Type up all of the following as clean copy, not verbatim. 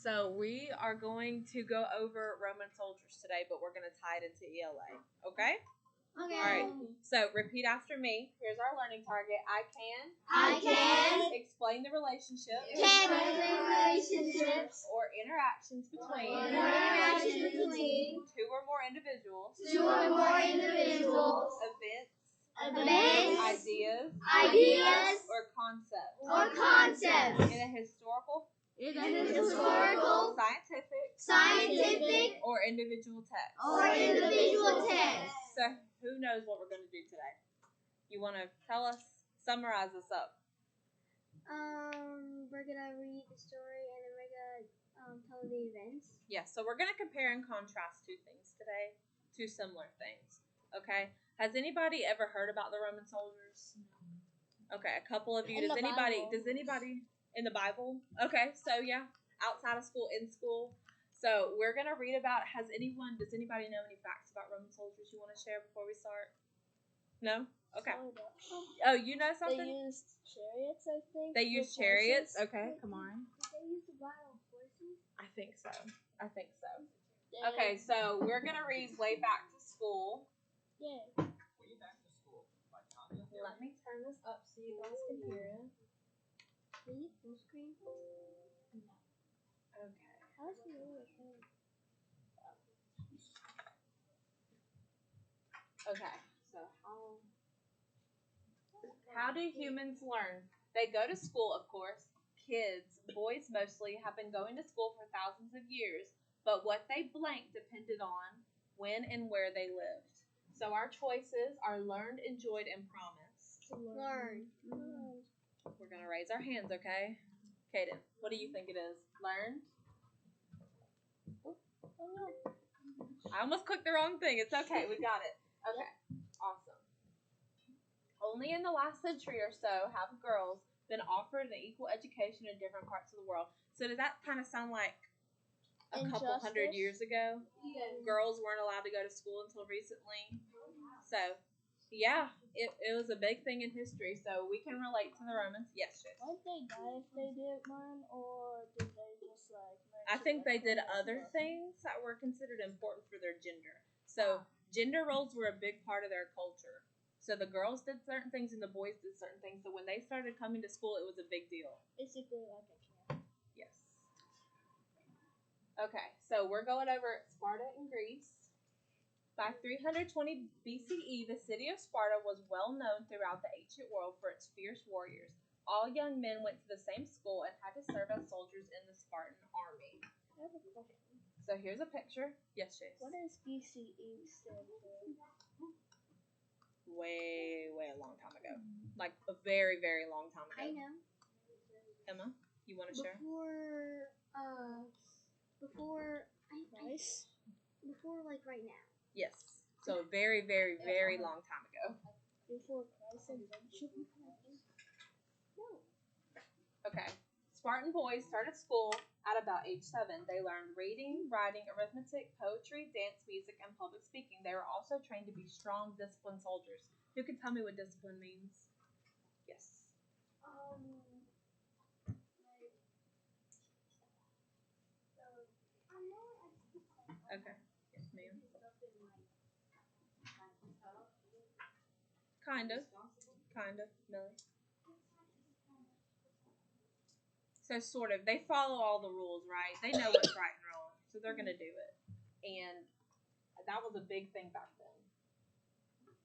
So we are going to go over Roman soldiers today, but we're going to tie it into ELA. Okay? Okay. All right. So repeat after me. Here's our learning target. I can explain the relationship relationships or interactions between two or more individuals, events, ideas, or concepts in a historical, scientific, or individual text. So who knows what we're going to do today? You want to tell us, summarize us up. We're gonna read the story and then we're gonna tell the events. Yes, so we're going to compare and contrast two things today, two similar things. Okay? Has anybody ever heard about the Roman soldiers? Okay, a couple of you. Does anybody in the Bible? Okay, so yeah, outside of school, in school. So we're going to read about, does anybody know any facts about Roman soldiers you want to share before we start? No? Okay. Oh, you know something? They used chariots, I think. They used chariots? Okay, come on. They used to ride on horses. I think so. Okay, so we're going to read Way Back to School. Yeah. Way Back to School by Tanya. Let me turn this up so you guys can hear it. Can you full screen? Okay. How's the radio phone? Okay, so how do humans learn? They go to school, of course. Kids, boys mostly, have been going to school for thousands of years, but what they blank depended on when and where they lived. So our choices are learned, enjoyed, and promised. Learn. We're going to raise our hands, okay? Kaden, what do you think it is? Learned? I almost clicked the wrong thing. It's okay. We got it. Okay. Awesome. Only in the last century or so have girls been offered an equal education in different parts of the world. So does that kind of sound like a couple hundred years ago? Girls weren't allowed to go to school until recently. So, yeah, it was a big thing in history. So we can relate to the Romans. Yes, Jason. Wouldn't they die if they didn't learn, or did they just learn? I think they did other things that were considered important for their gender. So gender roles were a big part of their culture. So the girls did certain things and the boys did certain things. So when they started coming to school, it was a big deal. Basically like a camp. Yes. Okay, so we're going over Sparta in Greece. By 320 BCE, the city of Sparta was well known throughout the ancient world for its fierce warriors. All young men went to the same school and had to serve as soldiers in the Spartan army. I have a question. So here's a picture. Yes, Chase. What does BCE stand for? Way a long time ago. Like a very, very long time ago. I know. Emma, you want to share? Before like right now. Yes. So a very, very, very long time ago. Before Christ invention? No. Okay. Spartan boys started school at about age 7. They learned reading, writing, arithmetic, poetry, dance, music, and public speaking. They were also trained to be strong, disciplined soldiers. Who can tell me what discipline means? Yes. Okay. Yes, ma'am. Kind of, Millie. So sort of, they follow all the rules, right? They know what's right and wrong, so they're gonna do it. And that was a big thing back then.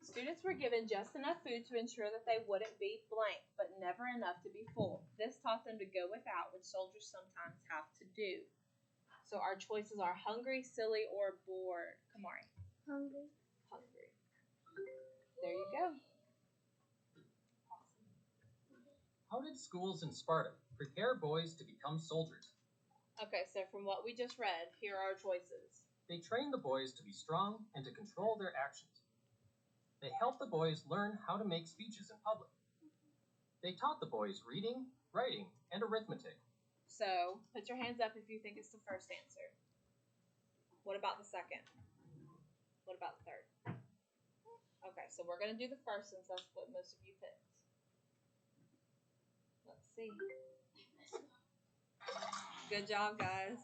Students were given just enough food to ensure that they wouldn't be blank, but never enough to be full. This taught them to go without, which soldiers sometimes have to do. So our choices are hungry, silly, or bored. Kamari. Hungry. There you go. How did schools in Sparta prepare boys to become soldiers? Okay, so from what we just read, here are our choices. They trained the boys to be strong and to control their actions. They helped the boys learn how to make speeches in public. They taught the boys reading, writing, and arithmetic. So put your hands up if you think it's the first answer. What about the second? What about the third? Okay, so we're going to do the first since that's what most of you picked. Let's see. Good job, guys.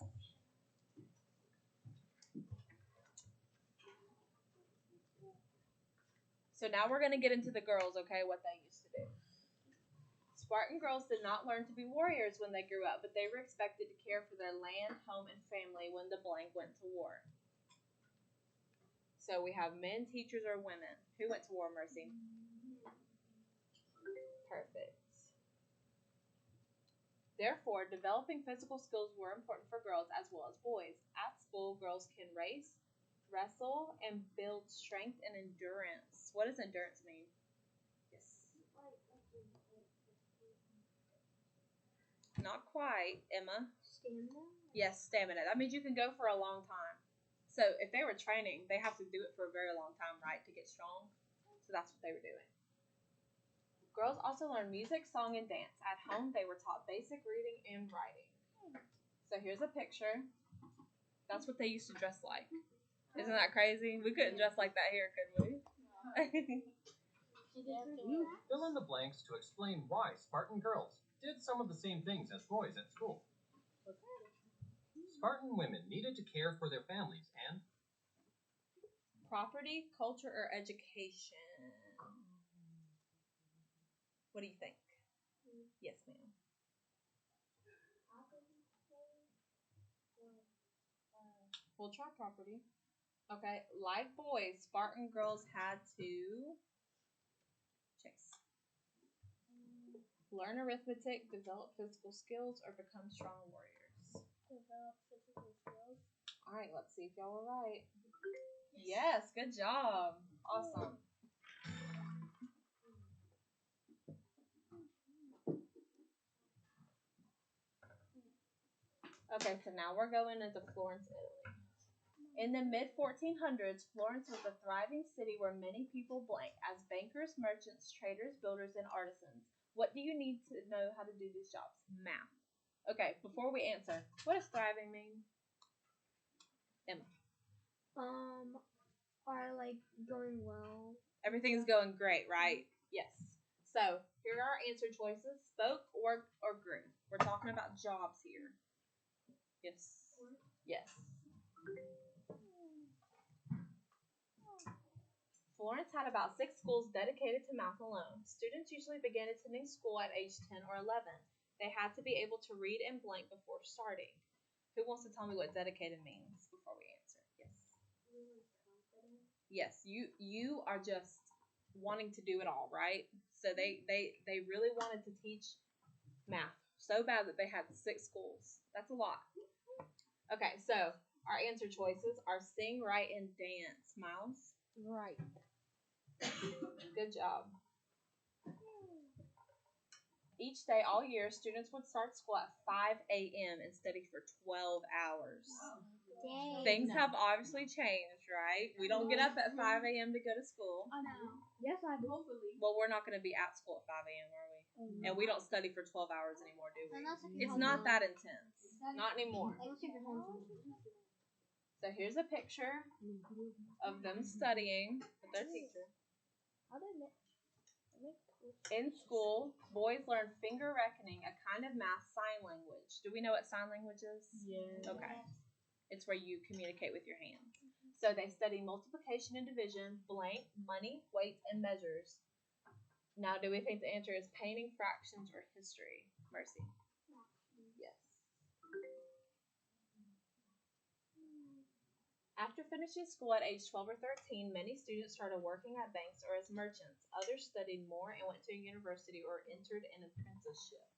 So now we're going to get into the girls, okay, what they used to do. Spartan girls did not learn to be warriors when they grew up, but they were expected to care for their land, home, and family when the blank went to war. So we have men, teachers, or women. Who went to war, Mercy? Perfect. Therefore, developing physical skills were important for girls as well as boys. At school, girls can race, wrestle, and build strength and endurance. What does endurance mean? Yes. Not quite, Emma. Stamina? Yes, stamina. That means you can go for a long time. So if they were training, they have to do it for a very long time, right, to get strong. So that's what they were doing. Girls also learned music, song, and dance. At home, they were taught basic reading and writing. So here's a picture. That's what they used to dress like. Isn't that crazy? We couldn't dress like that here, could we? Fill in the blanks to explain why Spartan girls did some of the same things as boys at school. Spartan women needed to care for their families and Property, culture, or education? What do you think? Yes, ma'am. We'll try property. Okay, like boys, Spartan girls had to chase, learn arithmetic, develop physical skills, or become strong warriors. Develop physical skills. All right, let's see if y'all were right. Yes, good job. Awesome. Okay, so now we're going into Florence, Italy. In the mid 1400s, Florence was a thriving city where many people blank as bankers, merchants, traders, builders, and artisans. What do you need to know how to do these jobs? Math. Okay, before we answer, what does thriving mean? Emma. Are like going well. Everything's going great, right? Yes. So here are our answer choices: spoke, worked, or grew. We're talking about jobs here. Yes. Yes. Florence had about 6 schools dedicated to math alone. Students usually began attending school at age 10 or 11. They had to be able to read and blank before starting. Who wants to tell me what dedicated means before we answer? Yes. Yes, you are just wanting to do it all, right? So they really wanted to teach math so bad that they had 6 schools. That's a lot. Okay, so our answer choices are sing, write, and dance. Miles? Right. Good job. Each day, all year, students would start school at 5 a.m. and study for 12 hours. Dang. Things have obviously changed, right? We don't get up at 5 a.m. to go to school. No. Yes, I do. Well, we're not going to be at school at 5 a.m., are we? And we don't study for 12 hours anymore, do we? It's not that intense. Not anymore. So here's a picture of them studying with their teacher. How did it? In school, boys learn finger reckoning, a kind of math sign language. Do we know what sign language is? Yeah. Okay. It's where you communicate with your hands. So they study multiplication and division, blank, money, weights, and measures. Now, do we think the answer is painting, fractions, or history? Mercy. Yes. After finishing school at age 12 or 13, many students started working at banks or as merchants. Others studied more and went to a university or entered an apprenticeship.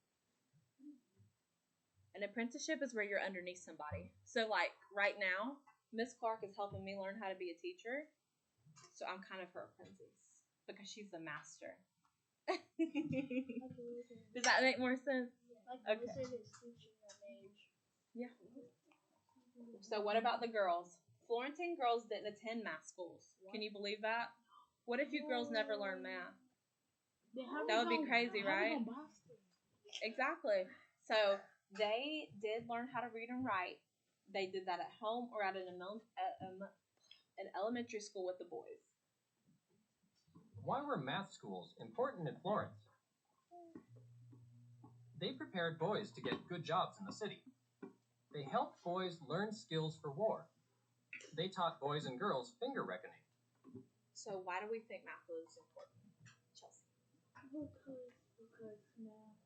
An apprenticeship is where you're underneath somebody. So, like, right now, Miss Clark is helping me learn how to be a teacher. So I'm kind of her apprentice because she's the master. Does that make more sense? Like Okay. this is teaching an age. Yeah. So what about the girls? Florentine girls didn't attend math schools. Can you believe that? What if you girls never learn math? That would be crazy, right? Exactly. So they did learn how to read and write. They did that at home or at an elementary school with the boys. why were math schools important in Florence? They prepared boys to get good jobs in the city. They helped boys learn skills for war. They taught boys and girls finger reckoning. So why do we think math was important, Chelsea? Because math,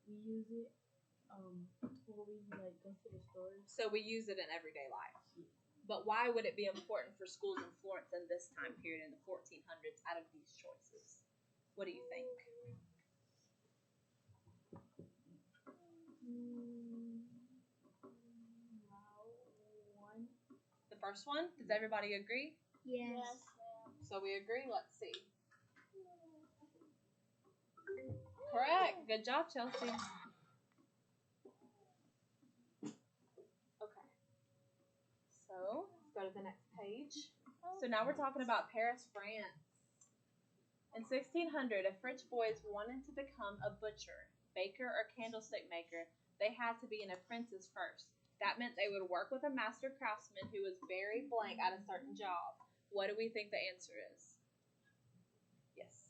we use it when we like go to the stores. So we use it in everyday life. But why would it be important for schools in Florence in this time period in the 1400s out of these choices? What do you think? One. The first one? Does everybody agree? Yes. So we agree. Let's see. Correct. Good job, Chelsea. Okay. So let's go to the next page. So now we're talking about Paris, France. In 1600, if French boys wanted to become a butcher, baker, or candlestick maker, they had to be an apprentice first. That meant they would work with a master craftsman who was very blank at a certain job. What do we think the answer is? Yes.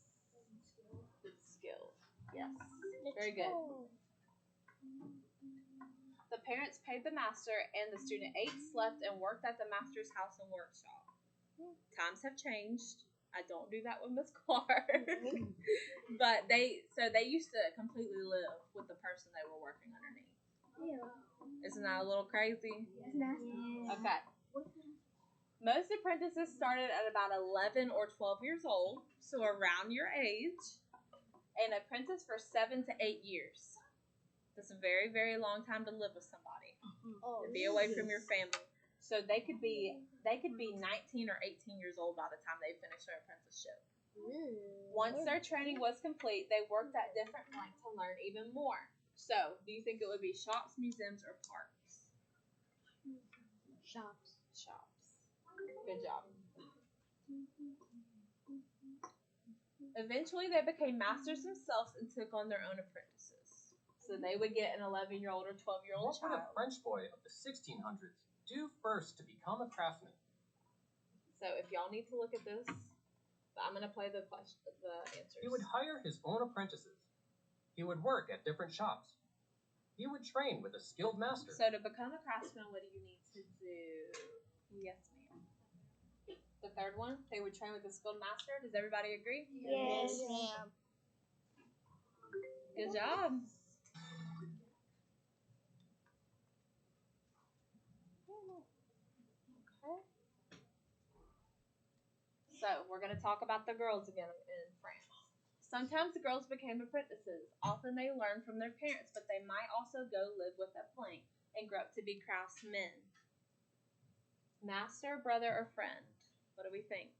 It's skill. Yes. Very good. The parents paid the master, and the student ate, slept, and worked at the master's house and workshop. Times have changed. I don't do that with Miss Clark. But they used to completely live with the person they were working underneath. Yeah. Isn't that a little crazy? That's nasty. Okay. Most apprentices started at about 11 or 12 years old, so around your age, and apprentice for 7 to 8 years. That's a very, very long time to live with somebody and be away from your family. So they could be 19 or 18 years old by the time they finished their apprenticeship. Once their training was complete, they worked at different points to learn even more. So, do you think it would be shops, museums, or parks? Shops. Shops. Good job. Eventually, they became masters themselves and took on their own apprentices. So they would get an 11-year-old or 12-year-old What would a child. French boy of the 1600s do first to become a craftsman? So if y'all need to look at this, I'm gonna play the answers. He would hire his own apprentices. He would work at different shops. He would train with a skilled master. So to become a craftsman, what do you need to do? Yes, ma'am. The third one, they would train with a skilled master. Does everybody agree? Yes. Good job. Okay. So we're going to talk about the girls again in France. Sometimes the girls became apprentices. Often they learned from their parents, but they might also go live with a plank and grow up to be craftsmen. Master, brother, or friend? What do we think?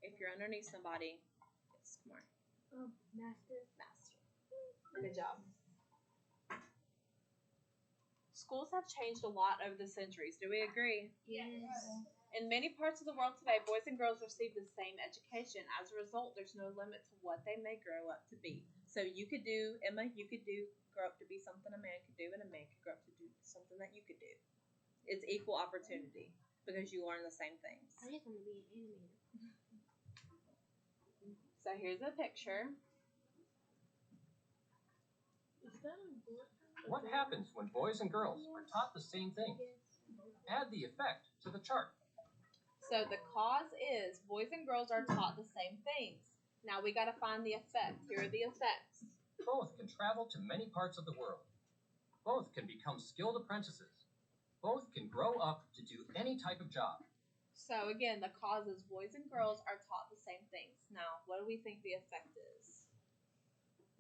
If you're underneath somebody, yes, come on. Master. Master. Good job. Schools have changed a lot over the centuries. Do we agree? Yes. In many parts of the world today, boys and girls receive the same education. As a result, there's no limit to what they may grow up to be. So you could do, Emma, grow up to be something a man could do, and a man could grow up to do something that you could do. It's equal opportunity because you learn the same things. I just want to be an animator. So here's a picture. What happens when boys and girls are taught the same things? Add the effect to the chart. So the cause is boys and girls are taught the same things. Now we got to find the effect. Here are the effects. Both can travel to many parts of the world. Both can become skilled apprentices. Both can grow up to do any type of job. So again, the cause is boys and girls are taught the same things. Now, what do we think the effect is?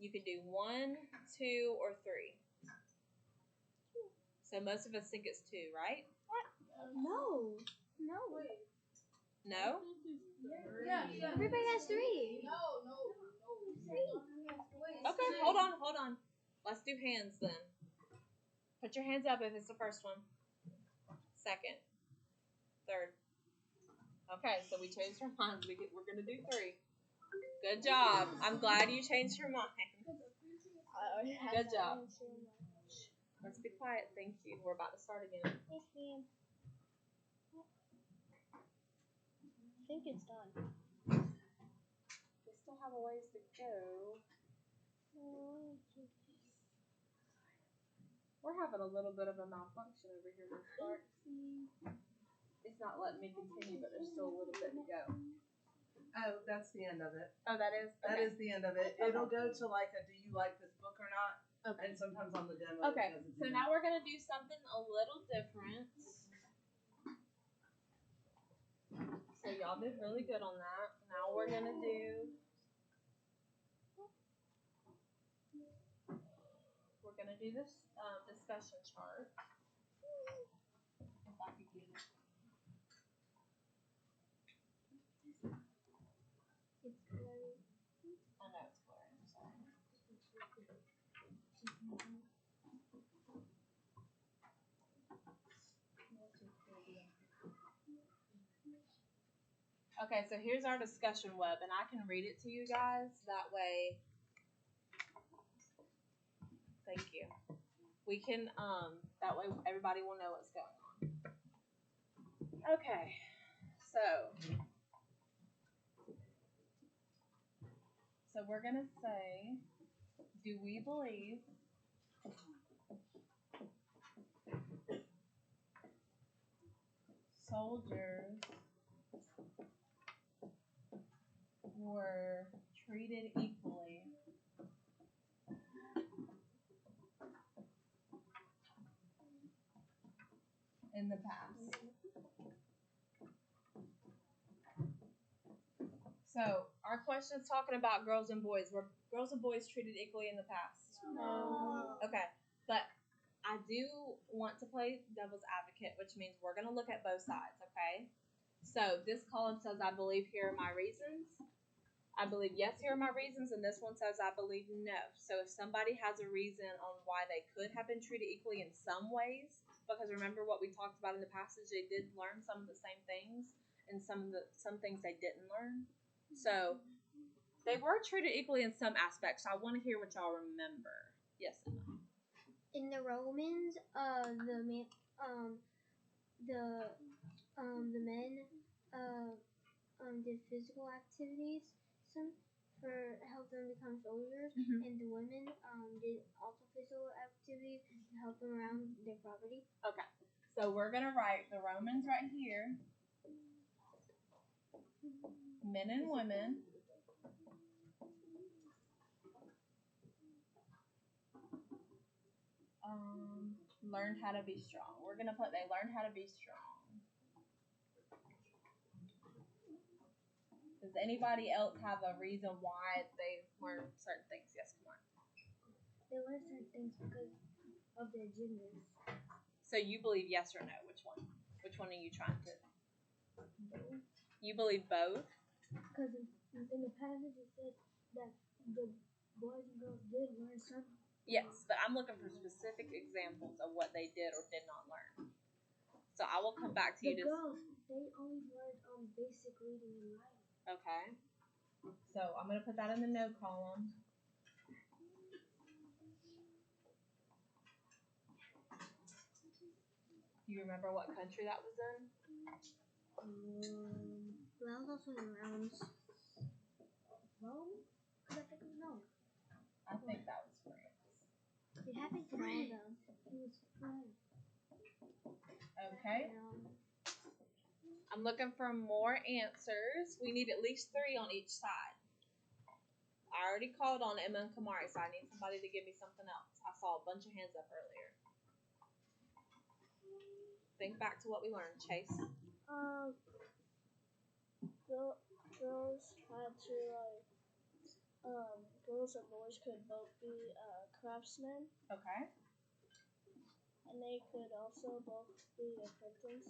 You can do 1, 2, or 3. So most of us think it's 2, right? No. No. No? Everybody has 3. Okay, hold on. Let's do hands then. Put your hands up if it's the first one. Second. Third. Okay, so we changed our minds. We're going to do 3. Good job. I'm glad you changed your mind. Good job. Let's be quiet. Thank you. We're about to start again. Yes, ma'am. I think it's done. We still have a ways to go. We're having a little bit of a malfunction over here with start. It's not letting me continue, but there's still a little bit to go. Oh, that's the end of it. Oh, that is? That Okay. is the end of it. It'll go to like a do you like this book or not? Okay. And sometimes on the demo Okay, it doesn't do so that. now we're going to do something a little different. So y'all did really good on that. Now we're going to do... We're going to do this discussion chart. If I could get it. It's blurry. I know it's blurry, I'm sorry. Okay, so here's our discussion web, and I can read it to you guys. That way, thank you. We can, that way everybody will know what's going on. Okay, so we're gonna say, do we believe soldiers were treated equally in the past? So our question is talking about girls and boys. Were girls and boys treated equally in the past? No. Okay, but I do want to play devil's advocate, which means we're going to look at both sides, okay? So this column says, I believe here are my reasons. I believe yes, here are my reasons, and this one says, I believe no. So if somebody has a reason on why they could have been treated equally in some ways, because remember what we talked about in the passage, they did learn some of the same things, and some things they didn't learn. So they were treated equally in some aspects. So I want to hear what y'all remember. Yes, Emma. In the Romans, the men did physical activities some for help them become soldiers, Mhm. and the women did also physical activities to help them around their property. Okay. So we're going to write the Romans right here. Men and women learned how to be strong. We're going to put they learned how to be strong. Does anybody else have a reason why they learned certain things? Yes, come on. They learn certain things because of their genders. So you believe yes or no? Which one? Which one are you trying to? You believe both? Because in the passage it says that the boys and girls did learn something. Yes, but I'm looking for specific examples of what they did or did not learn. So I will come back to The you. girls, they only learned basic reading and writing. Okay. So I'm going to put that in the no column. Do you remember what country that was in? Well, that was also in Romans. Rome? Because I think no. I think that was France. It happened to all of them. It was French. Okay. I'm looking for more answers. We need at least 3 on each side. I already called on Emma and Kamari, so I need somebody to give me something else. I saw a bunch of hands up earlier. Think back to what we learned, Chase. Girls had to girls and boys could both be craftsmen, Okay. and they could also both be apprentices.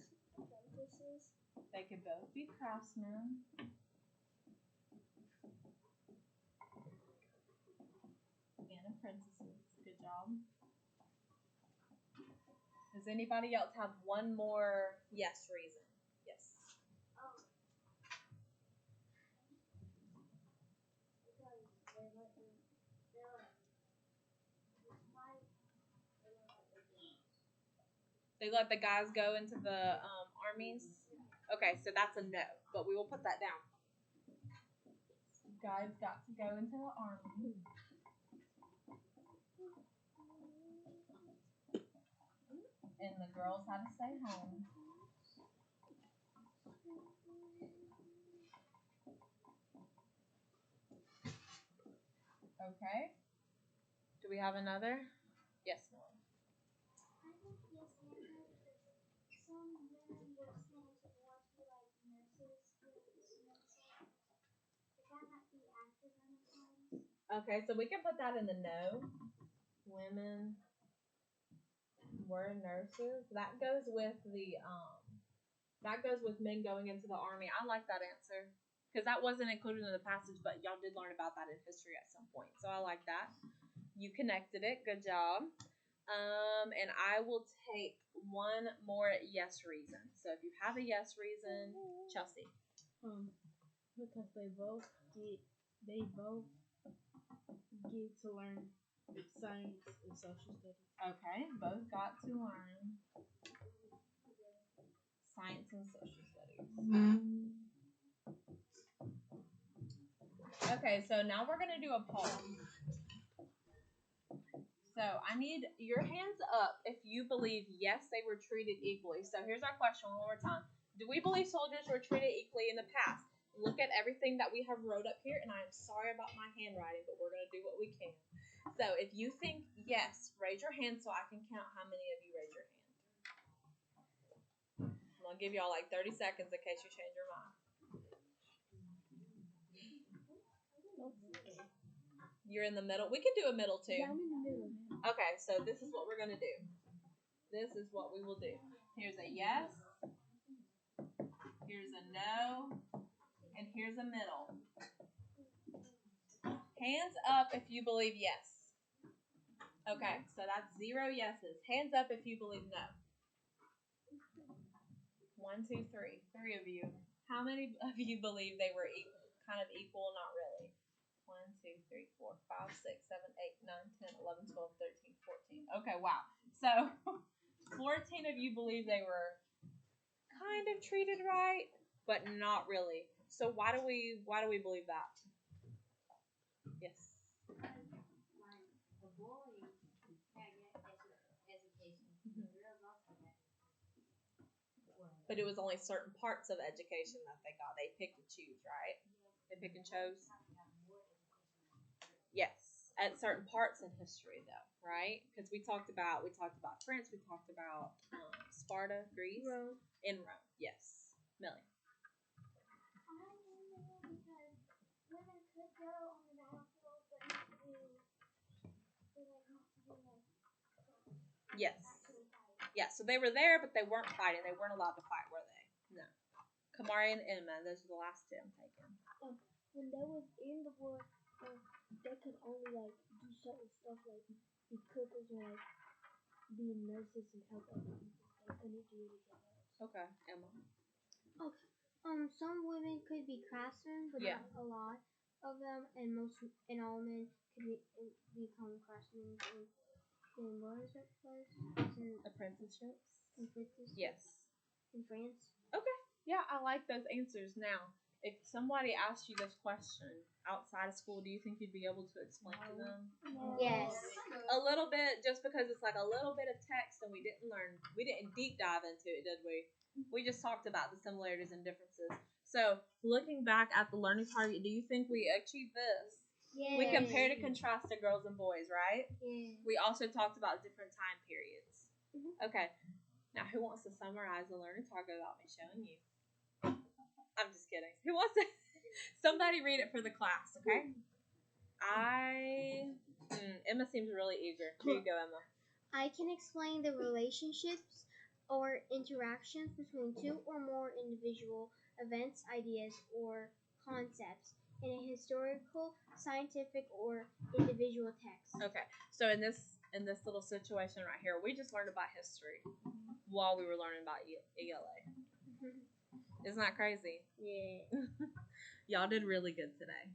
They could both be craftsmen. And apprentices. Good job. Does anybody else have one more yes reason? Yes. They let the guys go into the armies? Okay, so that's a no, but we will put that down. Guys got to go into the army. and the girls had to stay home. Okay. Do we have another? Yes, Mom. I think yes, some women were sent to war to be like nurses, Would that not be active times? Okay, so we can put that in the no. Women were nurses. That goes with men going into the army. I like that answer because that wasn't included in the passage, but y'all did learn about that in history at some point. So I like that. You connected it. Good job. And I will take one more yes reason. So if you have a yes reason, Chelsea. Because they both get to learn science and social studies. Okay, both got to learn science and social studies. Okay, so now we're going to do a poll. So I need your hands up if you believe yes, they were treated equally. So here's our question one more time. Do we believe soldiers were treated equally in the past? Look at everything that we have wrote up here, and I am sorry about my handwriting, but we're going to do what we can. So if you think yes, raise your hand so I can count how many of you raise your hand. I'm going to give y'all like 30 seconds in case you change your mind. You're in the middle. We can do a middle too. Yeah, I'm in the middle. Okay, so this is what we're going to do. This is what we will do. Here's a yes. Here's a no. And here's a middle. Hands up if you believe yes. Okay, so that's 0 yeses. Hands up if you believe no. 1, 2, 3. 3 of you. How many of you believe they were kind of equal, not really? 1, 2, 3, 4, 5, 6, 7, 8, 9, 10, 11, 12, 13, 14. Okay, wow. So 14 of you believe they were kind of treated right, but not really. So why do we believe that? Yes. The boys can't get education. Mhm. The girls also get. But it was only certain parts of education that they got. They picked and choose, right? They pick and chose. Yes, at certain parts in history, though, right? Because we talked about France, we talked about Sparta, Greece, Rome. and Rome. Yes, Millie. I don't know because women could go on the battlefield, but not do Yes. actually fight. Yeah, so they were there, but they weren't fighting. They weren't allowed to fight, were they? No. Kamari and Emma, those are the last two I'm taking. When they was in the war, they could only like do certain stuff like be cookers or like be nurses and help other people. They couldn't do anything else. Okay, Emma. Some women could be craftsmen, but Yeah. not a lot of them, and all men could become craftsmen in what is it place? Apprenticeships? In France. Yes. In France. Okay. Yeah, I like those answers. Now, if somebody asked you this question outside of school, do you think you'd be able to explain to them? Yes. A little bit, just because it's like a little bit of text and we didn't deep dive into it, did we? We just talked about the similarities and differences. So, looking back at the learning target, do you think we achieved this? Yes. We compared and contrasted girls and boys, right? Yeah. We also talked about different time periods. Mhm. Okay. Now, who wants to summarize the learning target without me showing you? I'm just kidding. Who wants to? Somebody read it for the class, okay? Emma seems really eager. Here you go, Emma. I can explain the relationships or interactions between two or more individual events, ideas, or concepts in a historical, scientific, or individual text. Okay, so in this little situation right here, we just learned about history while we were learning about ELA. Isn't that crazy? Yeah. Y'all did really good today.